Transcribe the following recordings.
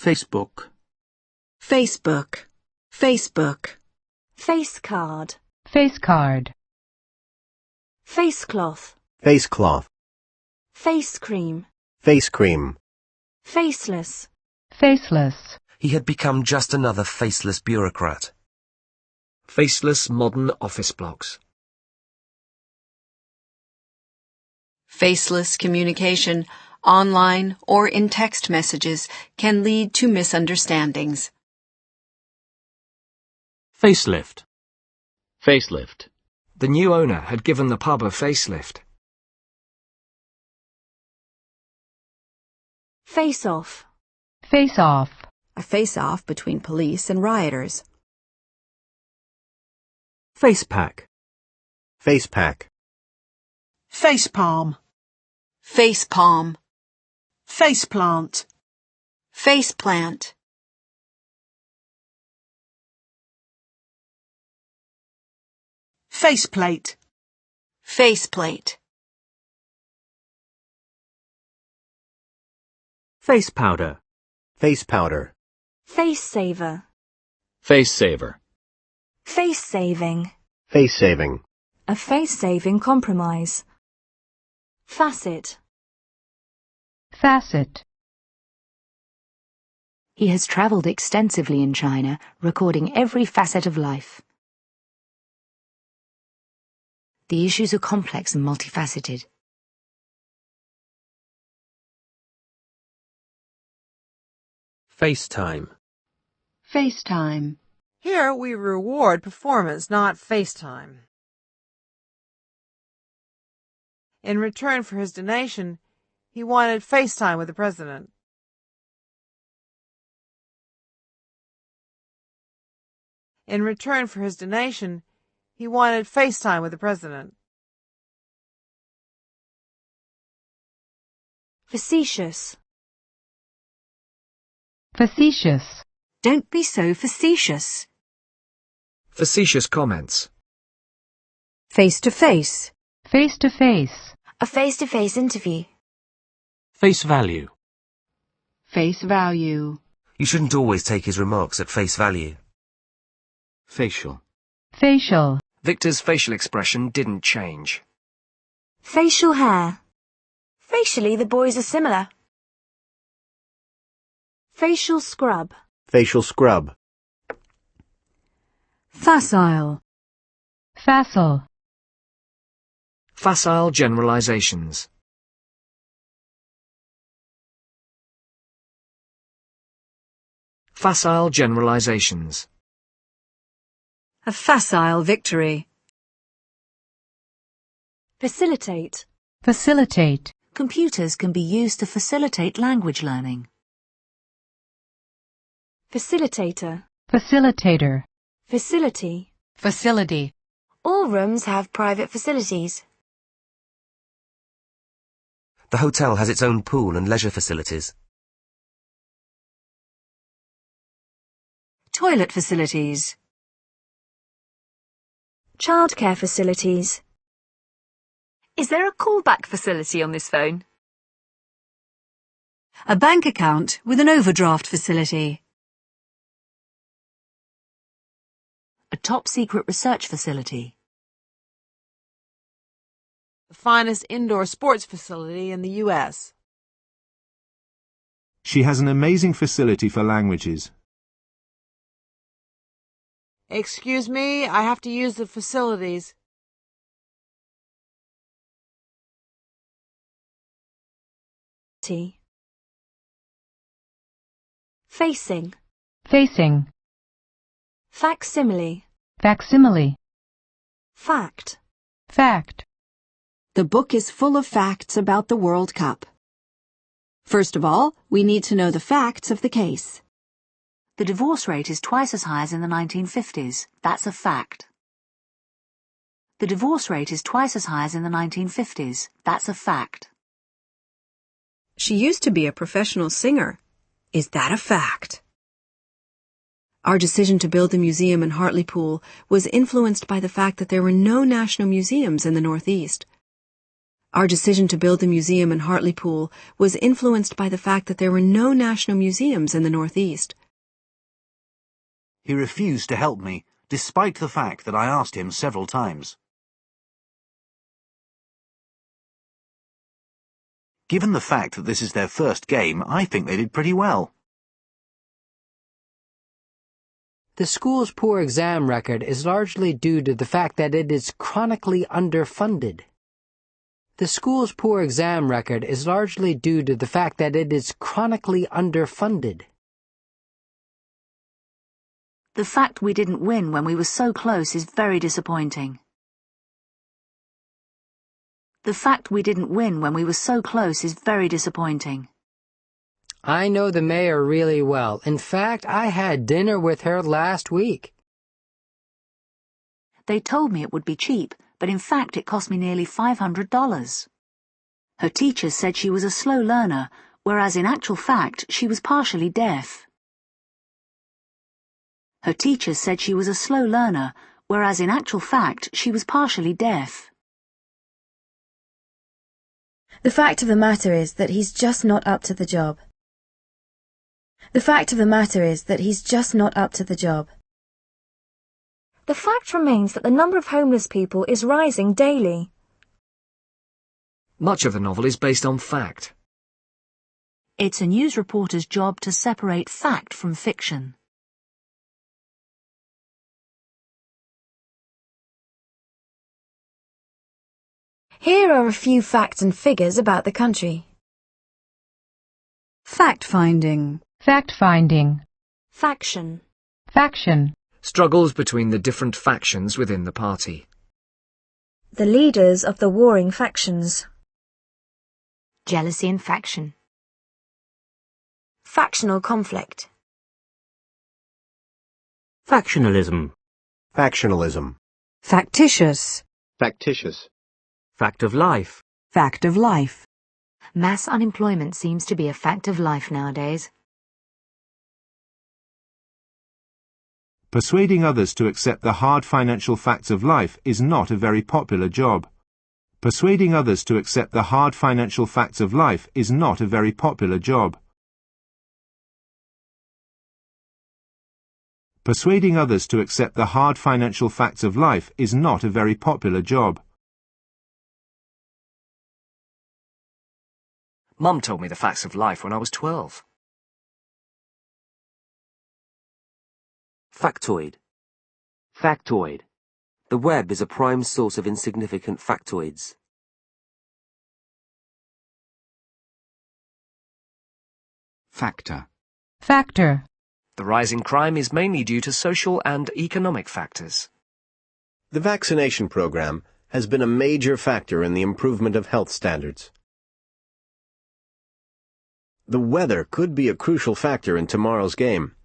Facebook. Facebook. Facebook. Face card. Face card. Face cloth. Face cloth. Face cream. Face cream. Faceless. Faceless. He had become just another faceless bureaucrat. Faceless modern office blocks. Faceless communication, online or in text messages, can lead to misunderstandings. Facelift. Facelift. The new owner had given the pub a facelift. Face off. Face off. A face-off between police and rioters. Facepack. Face pack. Facepalm. Facepalm. Faceplant. Faceplant. Faceplate. Faceplate. Face powder. Face powder. Face saver. Face saver. Face saving. Face saving. A face-saving compromise. Facet. Facet. He has travelled extensively in China, recording every facet of life. The issues are complex and multifaceted. FaceTime. FaceTime. Here we reward performance, not FaceTime. In return for his donation, he wanted FaceTime with the president. In return for his donation, he wanted FaceTime with the president. Facetious. Facetious. Don't be so facetious. Facetious comments. Face-to-face. Face-to-face. A face-to-face interview. Face value. Face value. You shouldn't always take his remarks at face value. Facial. Facial. Victor's facial expression didn't change. Facial hair. Facially, the boys are similar. Facial scrub. Facial scrub. Facile. Facile. Facile generalizations. Facile generalizations. A facile victory. Facilitate. Facilitate. Computers can be used to facilitate language learning. Facilitator. Facilitator. Facility. Facility. All rooms have private facilities. The hotel has its own pool and leisure facilities. Toilet facilities. Childcare facilities. Is there a callback facility on this phone? A bank account with an overdraft facility. A top-secret research facility. The finest indoor sports facility in the U.S. She has an amazing facility for languages. Excuse me, I have to use the facilities. Facing. Facing. Facsimile. Facsimile. Fact. Fact. The book is full of facts about the World Cup. First of all, we need to know the facts of the case. The divorce rate is twice as high as in the 1950s. That's a fact. The divorce rate is twice as high as in the 1950s. That's a fact. She used to be a professional singer. Is that a fact? Our decision to build the museum in Hartlepool was influenced by the fact that there were no national museums in the Northeast. Our decision to build the museum in Hartlepool was influenced by the fact that there were no national museums in the Northeast. He refused to help me, despite the fact that I asked him several times. Given the fact that this is their first game, I think they did pretty well. The school's poor exam record is largely due to the fact that it is chronically underfunded. The school's poor exam record is largely due to the fact that it is chronically underfunded. The fact we didn't win when we were so close is very disappointing. The fact we didn't win when we were so close is very disappointing. I know the mayor really well. In fact, I had dinner with her last week. They told me it would be cheap, but in fact it cost me nearly $500. Her teachers said she was a slow learner, whereas in actual fact she was partially deaf. Her teachers said she was a slow learner, whereas in actual fact she was partially deaf. The fact of the matter is that he's just not up to the job. The fact of the matter is that he's just not up to the job. The fact remains that the number of homeless people is rising daily. Much of the novel is based on fact. It's a news reporter's job to separate fact from fiction. Here are a few facts and figures about the country. Fact-finding. Fact-finding. Faction. Faction. Struggles between the different factions within the party. The leaders of the warring factions. Jealousy and faction. Factional conflict. Factionalism. Factionalism. Factitious. Factitious. Fact of life. Fact of life. Mass unemployment seems to be a fact of life nowadays. Persuading others to accept the hard financial facts of life is not a very popular job. Persuading others to accept the hard financial facts of life is not a very popular job. Persuading others to accept the hard financial facts of life is not a very popular job. Mum told me the facts of life when I was 12. Factoid. Factoid. The web is a prime source of insignificant factoids. Factor. Factor. The rise in crime is mainly due to social and economic factors. The vaccination program has been a major factor in the improvement of health standards. The weather could be a crucial factor in tomorrow's game.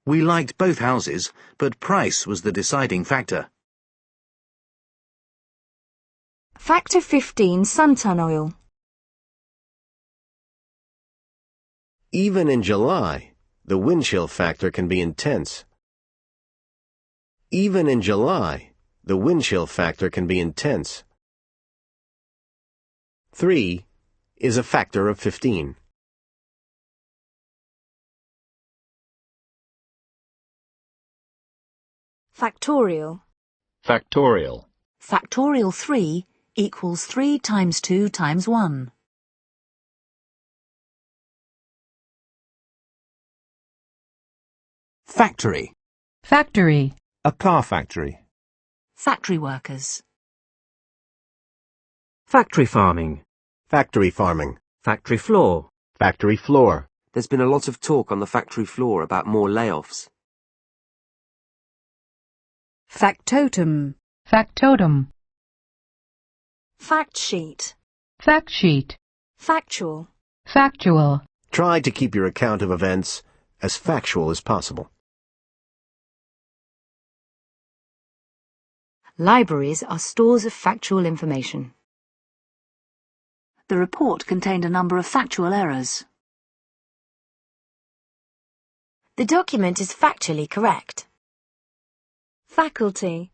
We liked both houses, but price was the deciding factor. Factor 15 suntan oil. Even in July, the wind chill factor can be intense. Even in July, the wind chill factor can be intense. 3 is a factor of 15. Factorial. Factorial. Factorial 3 equals 3 times 2 times 1. Factory. Factory. A car factory. Factory workers. Factory farming. Factory farming. Factory floor. Factory floor. There's been a lot of talk on the factory floor about more layoffs. Factotum. Factotum. Fact sheet. Fact sheet. Factual. Factual. Try to keep your account of events as factual as possible. Libraries are stores of factual information. The report contained a number of factual errors. The document is factually correct. Faculty.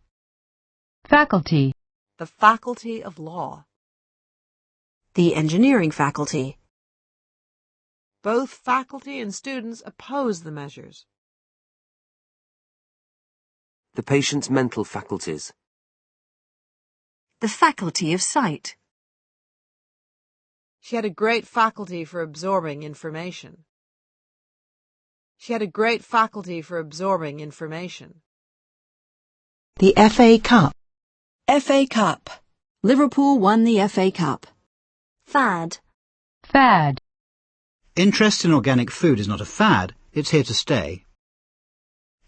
Faculty. The faculty of law. The engineering faculty. Both faculty and students oppose the measures. The patient's mental faculties. The faculty of sight. She had a great faculty for absorbing information. She had a great faculty for absorbing information. The FA Cup. FA Cup. Liverpool won the FA Cup. Fad. Fad. Interest in organic food is not a fad, it's here to stay.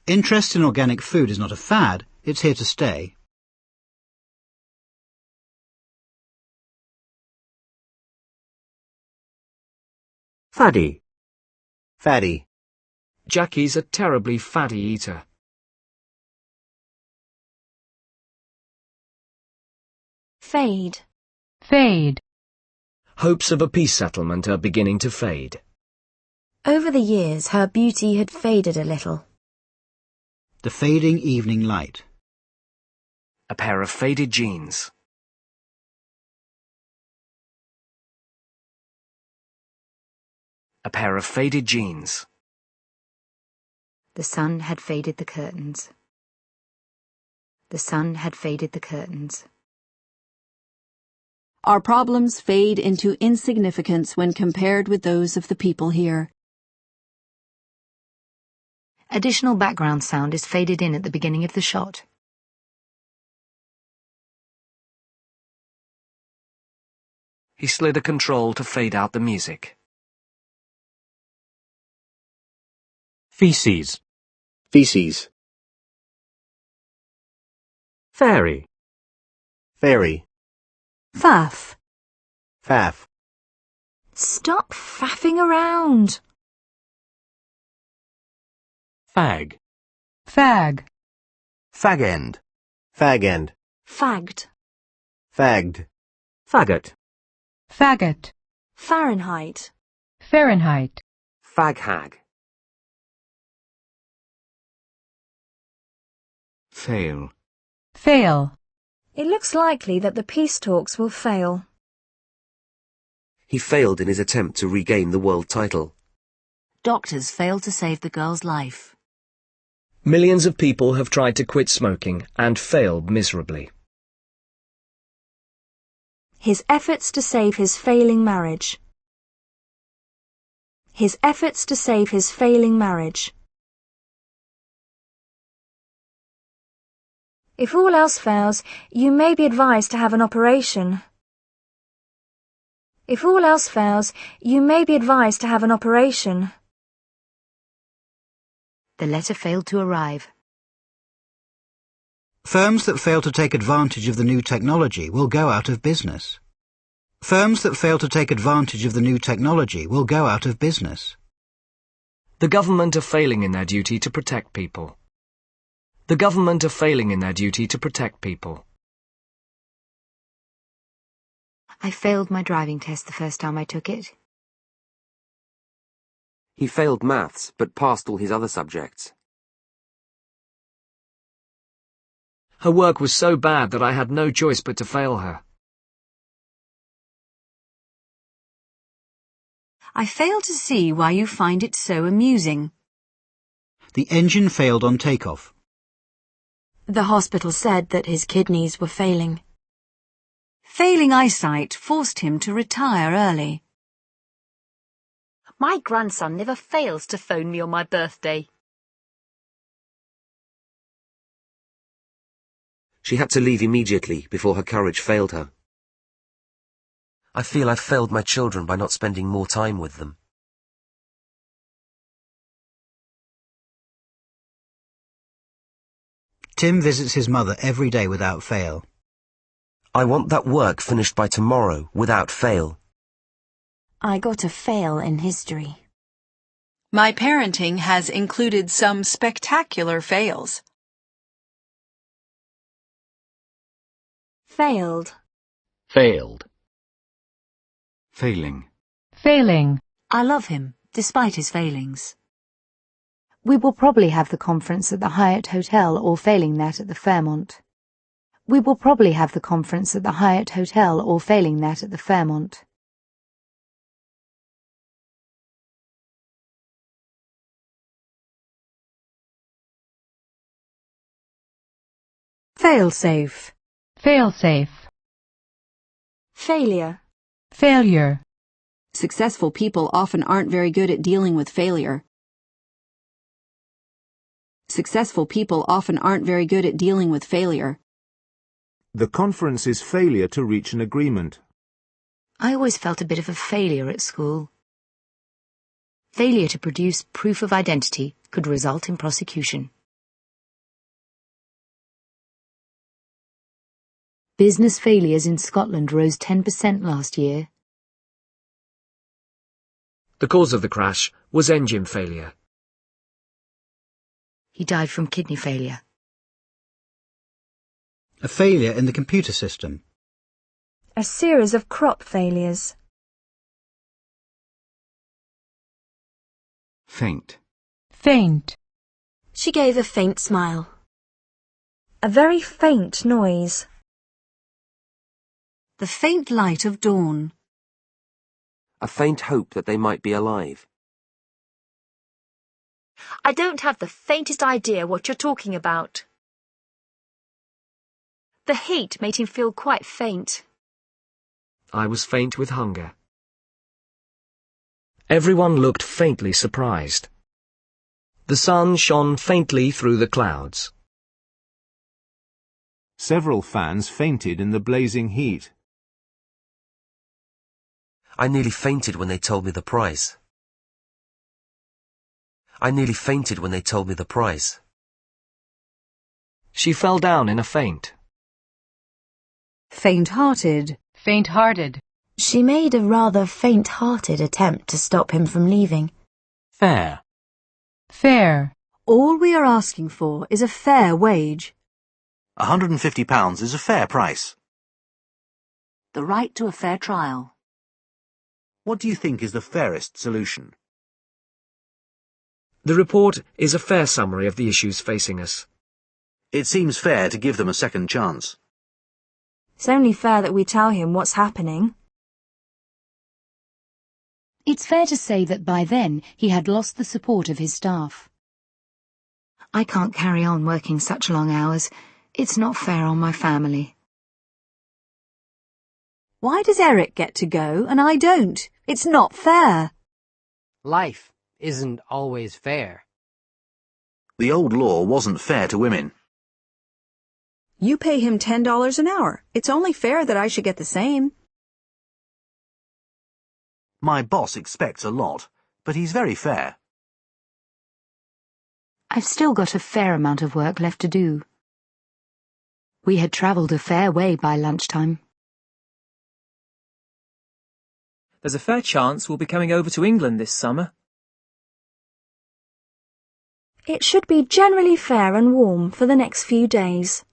Interest in organic food is not a fad, it's here to stay. Faddy. Fatty. Jackie's a terribly fatty eater. Fade. Fade. Hopes of a peace settlement are beginning to fade. Over the years, her beauty had faded a little. The fading evening light. A pair of faded jeans. A pair of faded jeans. The sun had faded the curtains. The sun had faded the curtains. Our problems fade into insignificance when compared with those of the people here. Additional background sound is faded in at the beginning of the shot. He slid a control to fade out the music. Feces. Feces. Fairy. Fairy. Faff. Faff. Stop faffing around. Fag. Fag. Fag end. Fag end. Fagged. Fagged. Faggot. Faggot. Fahrenheit. Fahrenheit. Fag hag. Fail. Fail. It looks likely that the peace talks will fail. He failed in his attempt to regain the world title. Doctors failed to save the girl's life. Millions of people have tried to quit smoking and failed miserably. His efforts to save his failing marriage. His efforts to save his failing marriage. If all else fails, you may be advised to have an operation. If all else fails, you may be advised to have an operation. The letter failed to arrive. Firms that fail to take advantage of the new technology will go out of business. Firms that fail to take advantage of the new technology will go out of business. The government are failing in their duty to protect people. The government are failing in their duty to protect people. I failed my driving test the first time I took it. He failed maths, but passed all his other subjects. Her work was so bad that I had no choice but to fail her. I fail to see why you find it so amusing. The engine failed on takeoff. The hospital said that his kidneys were failing. Failing eyesight forced him to retire early. My grandson never fails to phone me on my birthday. She had to leave immediately before her courage failed her. I feel I've failed my children by not spending more time with them. Tim visits his mother every day without fail. I want that work finished by tomorrow, without fail. I got a fail in history. My parenting has included some spectacular fails. Failed. Failed. Failing. Failing. I love him, despite his failings. We will probably have the conference at the Hyatt Hotel or failing that at the Fairmont. We will probably have the conference at the Hyatt Hotel or failing that at the Fairmont. Fail-safe. Fail-safe. Failure. Failure. Successful people often aren't very good at dealing with failure. Successful people often aren't very good at dealing with failure. The conference's failure to reach an agreement. I always felt a bit of a failure at school. Failure to produce proof of identity could result in prosecution. Business failures in Scotland rose 10% last year. The cause of the crash was engine failure. He died from kidney failure. A failure in the computer system. A series of crop failures. Faint. Faint. She gave a faint smile. A very faint noise. The faint light of dawn. A faint hope that they might be alive. I don't have the faintest idea what you're talking about. The heat made him feel quite faint. I was faint with hunger. Everyone looked faintly surprised. The sun shone faintly through the clouds. Several fans fainted in the blazing heat. I nearly fainted when they told me the price. I nearly fainted when they told me the price. She fell down in a faint. Faint-hearted. Faint-hearted. She made a rather faint-hearted attempt to stop him from leaving. Fair. Fair. All we are asking for is a fair wage. £150 is a fair price. The right to a fair trial. What do you think is the fairest solution? The report is a fair summary of the issues facing us. It seems fair to give them a second chance. It's only fair that we tell him what's happening. It's fair to say that by then he had lost the support of his staff. I can't carry on working such long hours. It's not fair on my family. Why does Eric get to go and I don't? It's not fair. Life isn't always fair. The old law wasn't fair to women. You pay him $10 an hour. It's only fair that I should get the same. My boss expects a lot, but he's very fair. I've still got a fair amount of work left to do. We had travelled a fair way by lunchtime. There's a fair chance we'll be coming over to England this summer. It should be generally fair and warm for the next few days.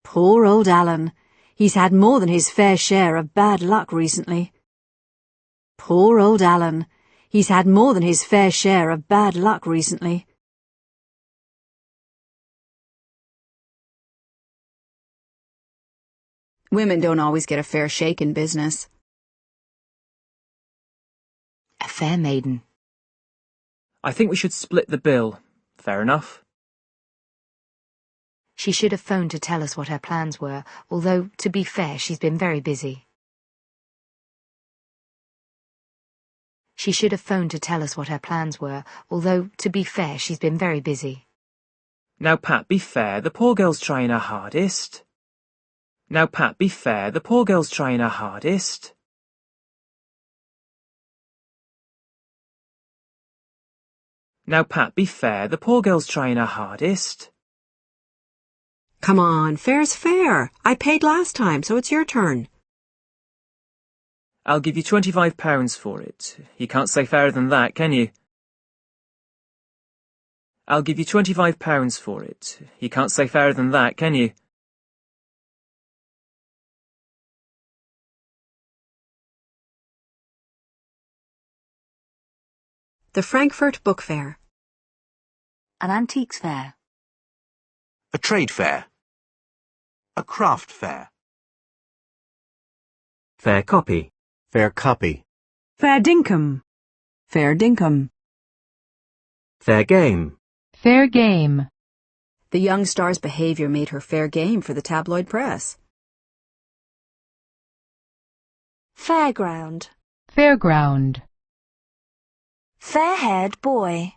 Poor old Alan. He's had more than his fair share of bad luck recently. Poor old Alan. He's had more than his fair share of bad luck recently. Women don't always get a fair shake in business. A fair maiden. I think we should split the bill. Fair enough. She should have phoned to tell us what her plans were, although, to be fair, she's been very busy. She should have phoned to tell us what her plans were, although, to be fair, she's been very busy. Now, Pat, be fair, the poor girl's trying her hardest. Now, Pat, be fair, the poor girl's trying her hardest. Now, Pat, be fair, the poor girl's trying her hardest. Come on, fair's fair. I paid last time, so it's your turn. I'll give you £25 for it. You can't say fairer than that, can you? I'll give you £25 for it. You can't say fairer than that, can you? The Frankfurt Book Fair. An antiques fair. A trade fair. A craft fair. Fair copy. Fair copy. Fair dinkum. Fair dinkum. Fair game. Fair game. The young star's behavior made her fair game for the tabloid press. Fairground. Fairground. Fair-haired boy.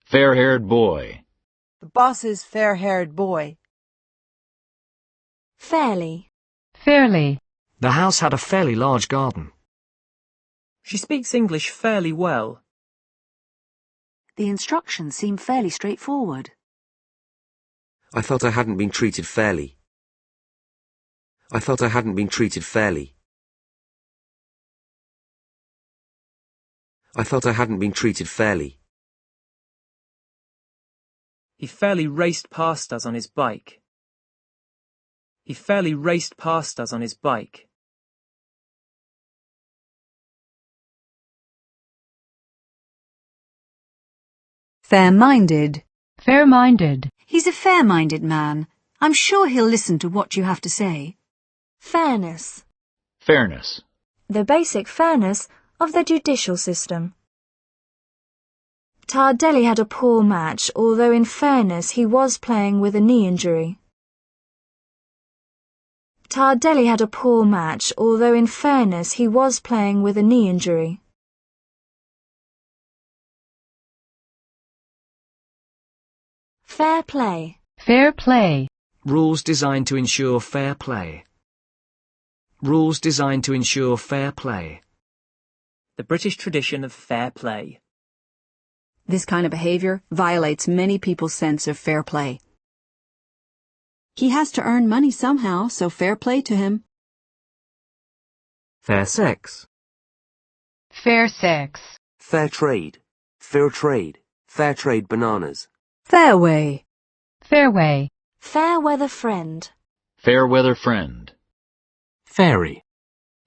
Fair-haired boy. The boss's fair-haired boy. Fairly. Fairly. The house had a fairly large garden. She speaks English fairly well. The instructions seem fairly straightforward. I felt I hadn't been treated fairly. I felt I hadn't been treated fairly. I felt I hadn't been treated fairly. He fairly raced past us on his bike. He fairly raced past us on his bike. Fair-minded. Fair-minded. He's a fair-minded man. I'm sure he'll listen to what you have to say. Fairness. Fairness. The basic fairness of the judicial system. Tardelli had a poor match, although in fairness he was playing with a knee injury. Tardelli had a poor match, although in fairness he was playing with a knee injury. Fair play. Fair play. Rules designed to ensure fair play. Rules designed to ensure fair play. The British tradition of fair play. This kind of behavior violates many people's sense of fair play. He has to earn money somehow, so fair play to him. Fair sex. Fair sex. Fair trade. Fair trade. Fair trade bananas. Fairway. Fairway. Fair weather friend. Fair weather friend. Fairy.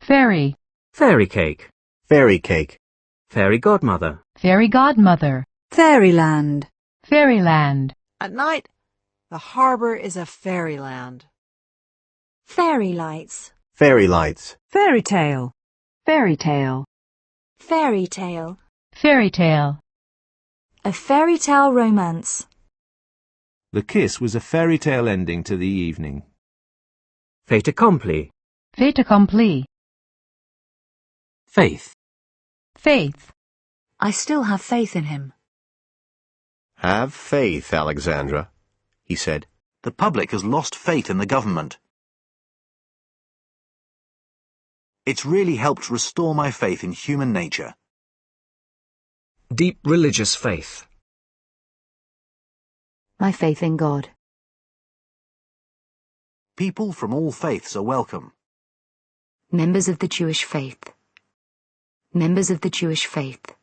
Fairy. Fairy cake. Fairy cake. Fairy godmother. Fairy godmother. Fairyland. Fairyland. At night, the harbour is a fairyland. Fairy lights. Fairy lights. Fairy tale. Fairy tale. Fairy tale. Fairy tale. A fairy tale romance. The kiss was a fairy tale ending to the evening. Fait accompli. Fait accompli. Faith. Faith. I still have faith in him. Have faith, Alexandra, he said. The public has lost faith in the government. It's really helped restore my faith in human nature. Deep religious faith. My faith in God. People from all faiths are welcome. Members of the Jewish faith. Members of the Jewish faith.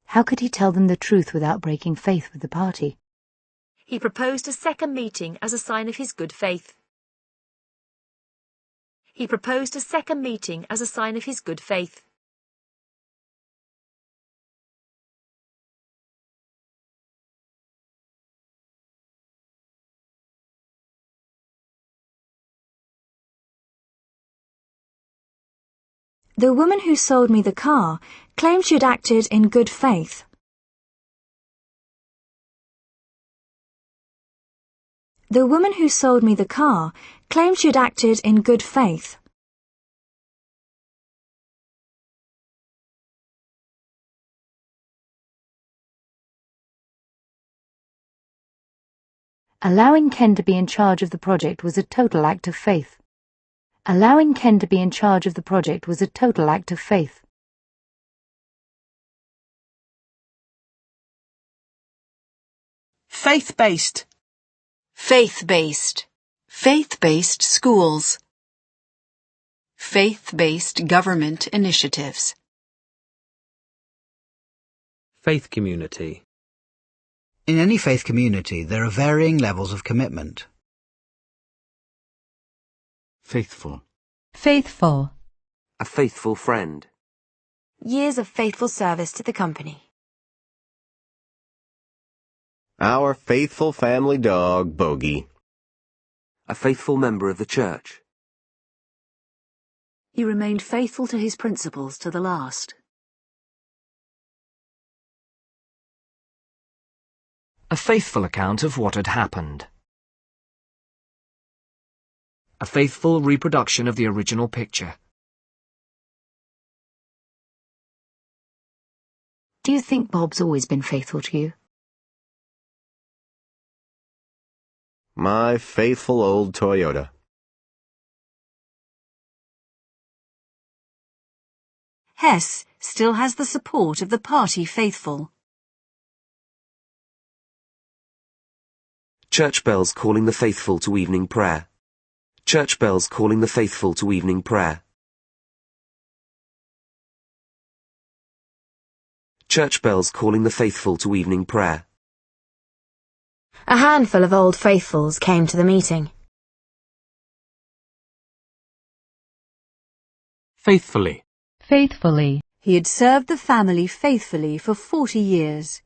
How could he tell them the truth without breaking faith with the party? He proposed a second meeting as a sign of his good faith. He proposed a second meeting as a sign of his good faith. The woman who sold me the car claimed she had acted in good faith. The woman who sold me the car claimed she had acted in good faith. Allowing Ken to be in charge of the project was a total act of faith. Allowing Ken to be in charge of the project was a total act of faith. Faith-based. Faith-based. Faith-based schools. Faith-based government initiatives. Faith community. In any faith community, there are varying levels of commitment. Faithful. Faithful. A faithful friend. Years of faithful service to the company. Our faithful family dog, Bogey. A faithful member of the church. He remained faithful to his principles to the last. A faithful account of what had happened. A faithful reproduction of the original picture. Do you think Bob's always been faithful to you? My faithful old Toyota. Hess still has the support of the party faithful. Church bells calling the faithful to evening prayer. Church bells calling the faithful to evening prayer. Church bells calling the faithful to evening prayer. A handful of old faithfuls came to the meeting. Faithfully. Faithfully. He had served the family faithfully for 40 years.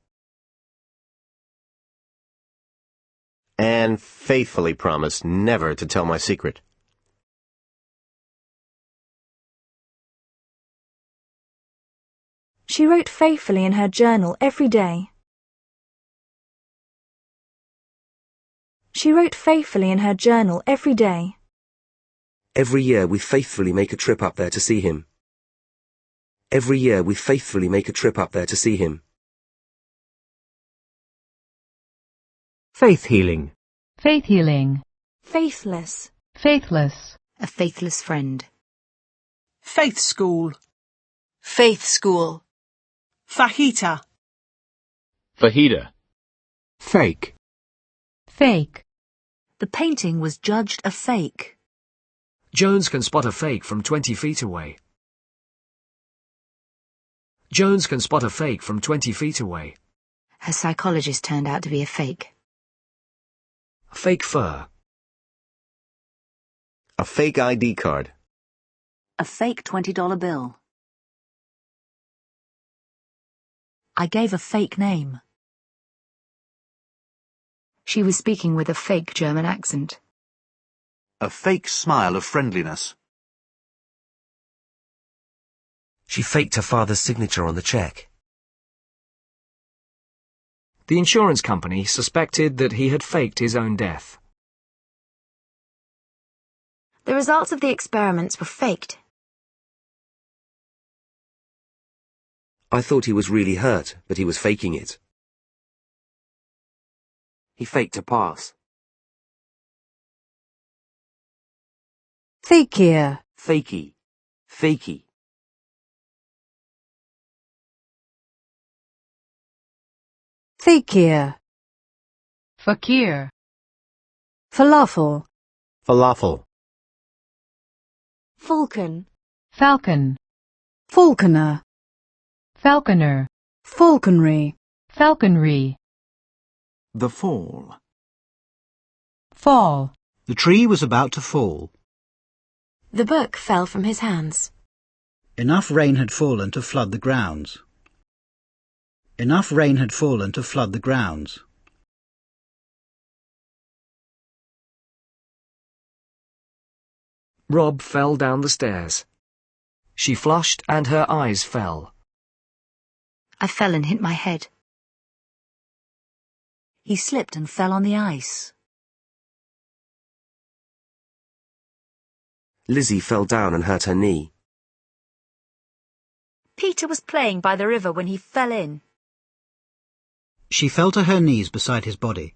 Anne faithfully promised never to tell my secret. She wrote faithfully in her journal every day. She wrote faithfully in her journal every day. Every year we faithfully make a trip up there to see him. Every year we faithfully make a trip up there to see him. Faith healing. Faith healing. Faithless. Faithless. A faithless friend. Faith school. Faith school. Fajita. Fajita. Fake. Fake. The painting was judged a fake. Jones can spot a fake from 20 feet away. Jones can spot a fake from 20 feet away. Her psychologist turned out to be a fake. Fake fur. A fake ID card. A fake $20 bill. I gave a fake name. She was speaking with a fake German accent. A fake smile of friendliness. She faked her father's signature on the cheque. The insurance company suspected that he had faked his own death. The results of the experiments were faked. I thought he was really hurt, but he was faking it. He faked a pass. Fakier. Fakey. Fakey. Fakier. Fakir. Falafel. Falafel. Falcon. Falcon. Falconer. Falconer. Falconry. Falconry. The fall. Fall. The tree was about to fall. The book fell from his hands. Enough rain had fallen to flood the grounds. Enough rain had fallen to flood the grounds. Rob fell down the stairs. She flushed and her eyes fell. I fell and hit my head. He slipped and fell on the ice. Lizzie fell down and hurt her knee. Peter was playing by the river when he fell in. She fell to her knees beside his body.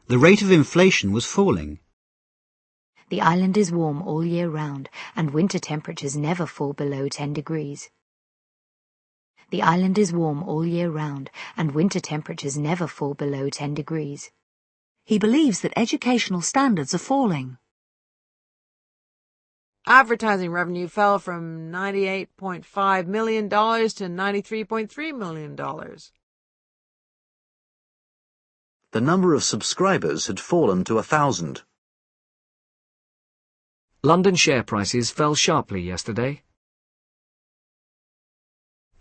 The rate of inflation was falling. The island is warm all year round, and winter temperatures never fall below 10 degrees. The island is warm all year round, and winter temperatures never fall below 10 degrees. He believes that educational standards are falling. Advertising revenue fell from $98.5 million to $93.3 million. The number of subscribers had fallen to 1,000. London share prices fell sharply yesterday.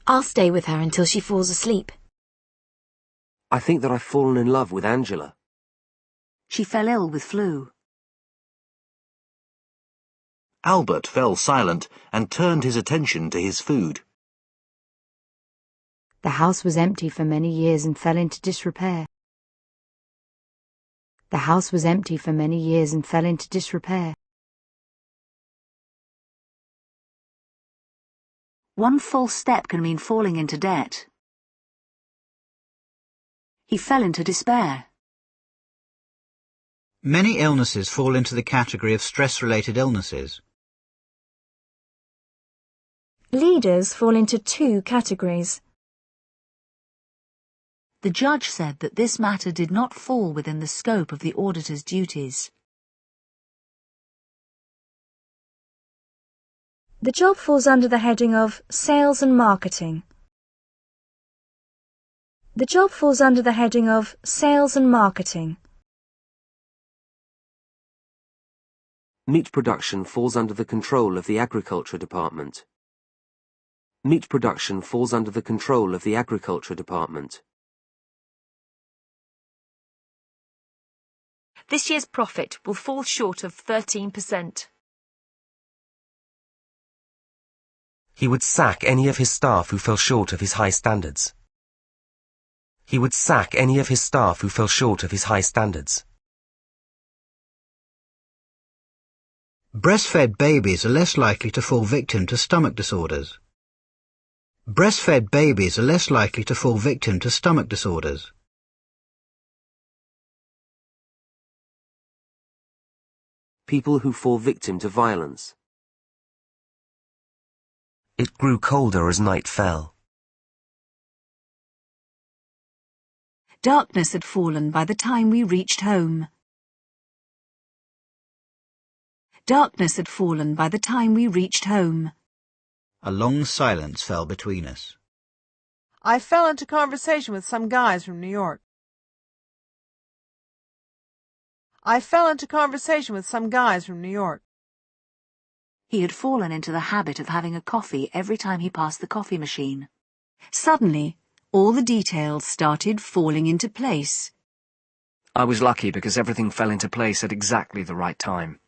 I'll stay with her until she falls asleep. I think that I've fallen in love with Angela. She fell ill with flu. Albert fell silent and turned his attention to his food. The house was empty for many years and fell into disrepair. The house was empty for many years and fell into disrepair. One false step can mean falling into debt. He fell into despair. Many illnesses fall into the category of stress-related illnesses. Leaders fall into two categories. The judge said that this matter did not fall within the scope of the auditor's duties. The job falls under the heading of Sales and Marketing. The job falls under the heading of Sales and Marketing. Meat production falls under the control of the Agriculture Department. Meat production falls under the control of the Agriculture Department. This year's profit will fall short of 13%. He would sack any of his staff who fell short of his high standards. He would sack any of his staff who fell short of his high standards. Breastfed babies are less likely to fall victim to stomach disorders. Breastfed babies are less likely to fall victim to stomach disorders. People who fall victim to violence. It grew colder as night fell. Darkness had fallen by the time we reached home. Darkness had fallen by the time we reached home. A long silence fell between us. I fell into conversation with some guys from New York. I fell into conversation with some guys from New York. He had fallen into the habit of having a coffee every time he passed the coffee machine. Suddenly, all the details started falling into place. I was lucky because everything fell into place at exactly the right time.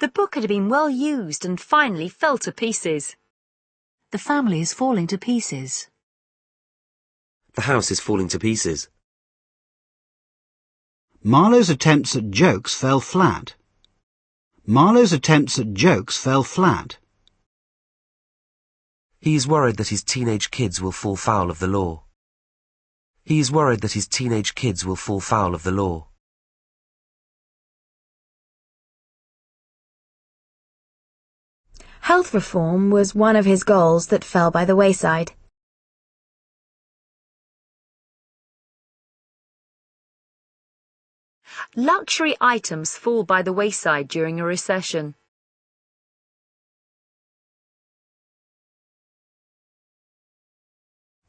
The book had been well used and finally fell to pieces. The family is falling to pieces. The house is falling to pieces. Marlowe's attempts at jokes fell flat. Marlowe's attempts at jokes fell flat. He is worried that his teenage kids will fall foul of the law. He is worried that his teenage kids will fall foul of the law. Health reform was one of his goals that fell by the wayside. Luxury items fall by the wayside during a recession.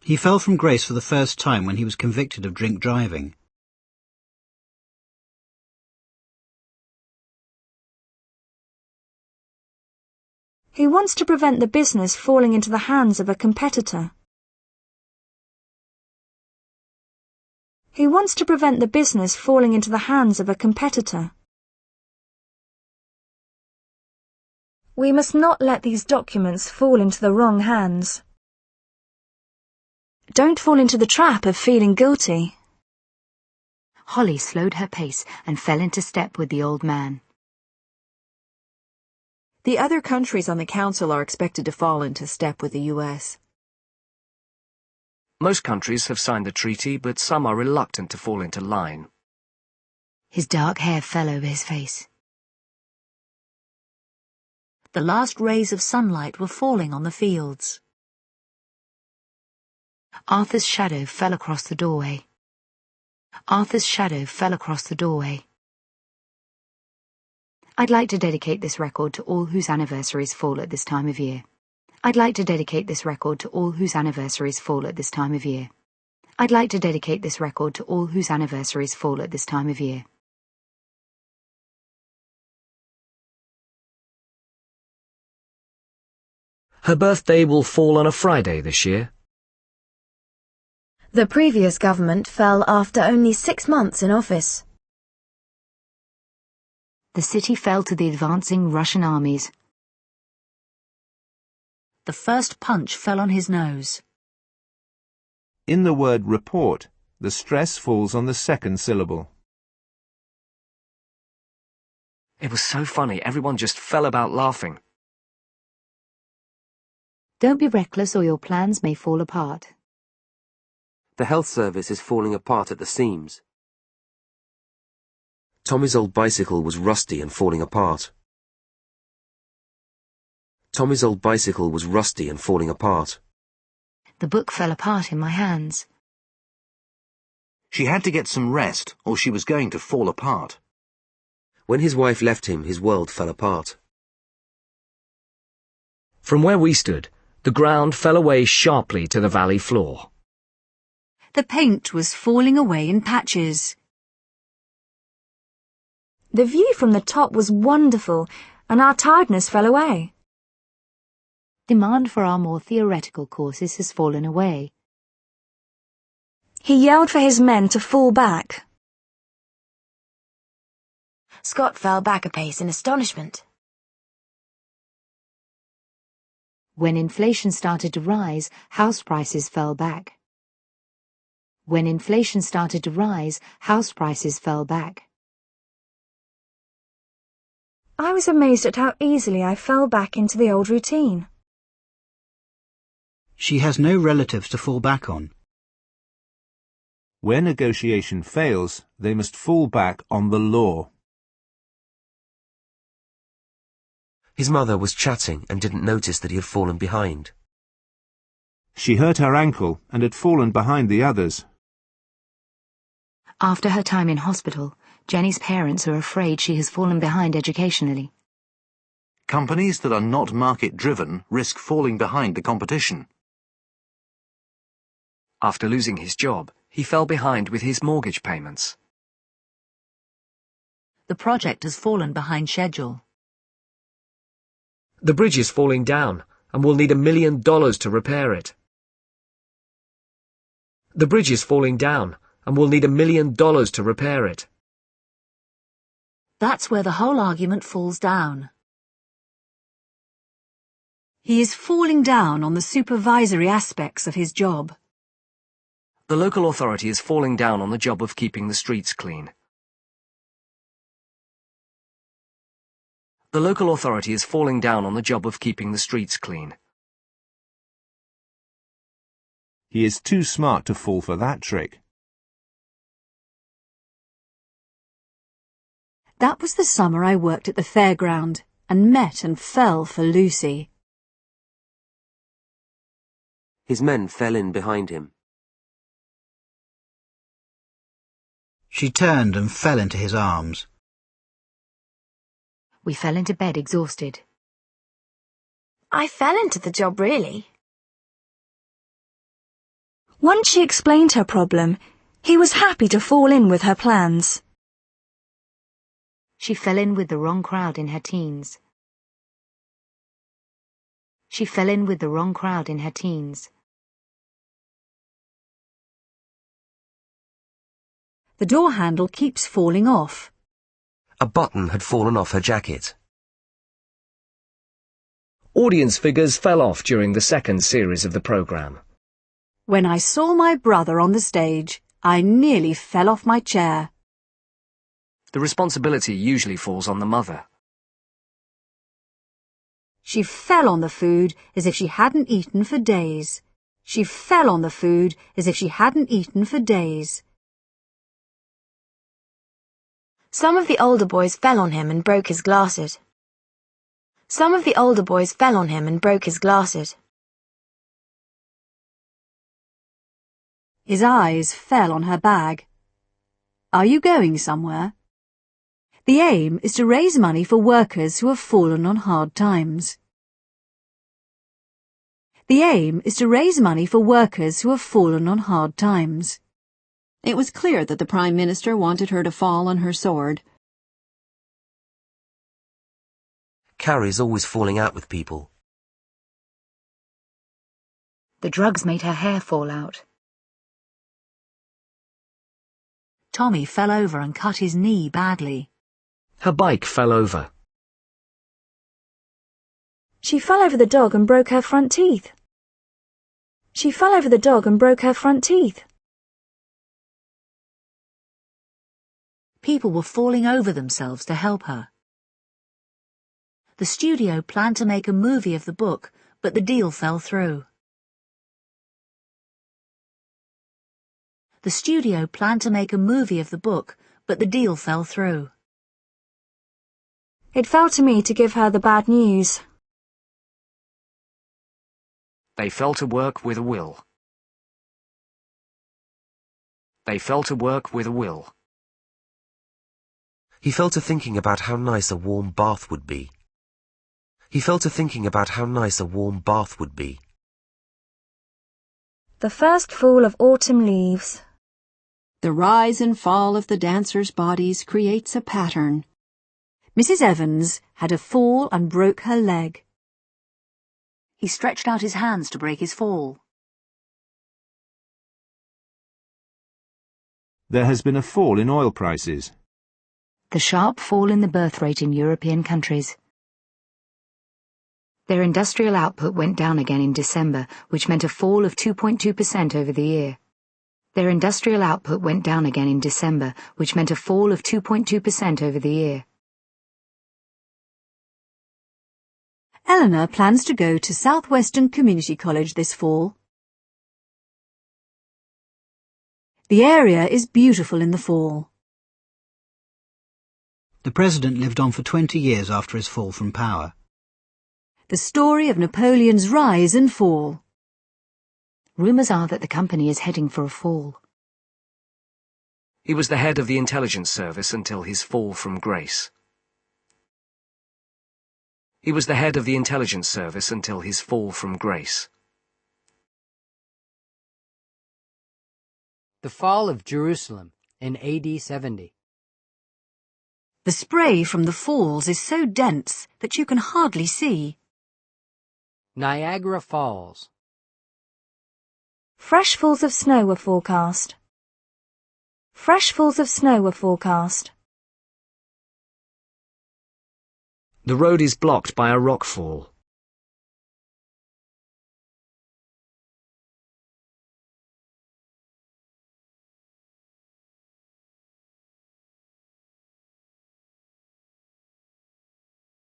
He fell from grace for the first time when he was convicted of drink driving. He wants to prevent the business falling into the hands of a competitor. He wants to prevent the business falling into the hands of a competitor. We must not let these documents fall into the wrong hands. Don't fall into the trap of feeling guilty. Holly slowed her pace and fell into step with the old man. The other countries on the Council are expected to fall into step with the US. Most countries have signed the treaty, but some are reluctant to fall into line. His dark hair fell over his face. The last rays of sunlight were falling on the fields. Arthur's shadow fell across the doorway. Arthur's shadow fell across the doorway. I'd like to dedicate this record to all whose anniversaries fall at this time of year. I'd like to dedicate this record to all whose anniversaries fall at this time of year. I'd like to dedicate this record to all whose anniversaries fall at this time of year. Her birthday will fall on a Friday this year. The previous government fell after only 6 months in office. The city fell to the advancing Russian armies. The first punch fell on his nose. In the word report, the stress falls on the second syllable. It was so funny, everyone just fell about laughing. Don't be reckless or your plans may fall apart. The health service is falling apart at the seams. Tommy's old bicycle was rusty and falling apart. Tommy's old bicycle was rusty and falling apart. The book fell apart in my hands. She had to get some rest, or she was going to fall apart. When his wife left him, his world fell apart. From where we stood, the ground fell away sharply to the valley floor. The paint was falling away in patches. The view from the top was wonderful, and our tiredness fell away. Demand for our more theoretical courses has fallen away. He yelled for his men to fall back. Scott fell back a pace in astonishment. When inflation started to rise, house prices fell back. When inflation started to rise, house prices fell back. I was amazed at how easily I fell back into the old routine. She has no relatives to fall back on. Where negotiation fails, they must fall back on the law. His mother was chatting and didn't notice that he had fallen behind. She hurt her ankle and had fallen behind the others. After her time in hospital, Jenny's parents are afraid she has fallen behind educationally. Companies that are not market-driven risk falling behind the competition. After losing his job, he fell behind with his mortgage payments. The project has fallen behind schedule. The bridge is falling down, and we'll need $1 million to repair it. The bridge is falling down, and we'll need $1 million to repair it. That's where the whole argument falls down. He is falling down on the supervisory aspects of his job. The local authority is falling down on the job of keeping the streets clean. The local authority is falling down on the job of keeping the streets clean. He is too smart to fall for that trick. That was the summer I worked at the fairground and met and fell for Lucy. His men fell in behind him. She turned and fell into his arms. We fell into bed exhausted. I fell into the job, really. Once she explained her problem, he was happy to fall in with her plans. She fell in with the wrong crowd in her teens. She fell in with the wrong crowd in her teens. The door handle keeps falling off. A button had fallen off her jacket. Audience figures fell off during the second series of the programme. When I saw my brother on the stage, I nearly fell off my chair. The responsibility usually falls on the mother. She fell on the food as if she hadn't eaten for days. She fell on the food as if she hadn't eaten for days. Some of the older boys fell on him and broke his glasses. Some of the older boys fell on him and broke his glasses. His eyes fell on her bag. Are you going somewhere? The aim is to raise money for workers who have fallen on hard times. The aim is to raise money for workers who have fallen on hard times. It was clear that the Prime Minister wanted her to fall on her sword. Carrie's always falling out with people. The drugs made her hair fall out. Tommy fell over and cut his knee badly. Her bike fell over. She fell over the dog and broke her front teeth. She fell over the dog and broke her front teeth. People were falling over themselves to help her. The studio planned to make a movie of the book, but the deal fell through. The studio planned to make a movie of the book, but the deal fell through. It fell to me to give her the bad news. They fell to work with a will. They fell to work with a will. He fell to thinking about how nice a warm bath would be. He fell to thinking about how nice a warm bath would be. The first fall of autumn leaves. The rise and fall of the dancers' bodies creates a pattern. Mrs. Evans had a fall and broke her leg. He stretched out his hands to break his fall. There has been a fall in oil prices. The sharp fall in the birth rate in European countries. Their industrial output went down again in December, which meant a fall of 2.2% over the year. Their industrial output went down again in December, which meant a fall of 2.2% over the year. Eleanor plans to go to Southwestern Community College this fall. The area is beautiful in the fall. The president lived on for 20 years after his fall from power. The story of Napoleon's rise and fall. Rumours are that the company is heading for a fall. He was the head of the intelligence service until his fall from grace. He was the head of the intelligence service until his fall from grace. The fall of Jerusalem in AD 70. The spray from the falls is so dense that you can hardly see. Niagara Falls. Fresh falls of snow were forecast. Fresh falls of snow were forecast. The road is blocked by a rock fall.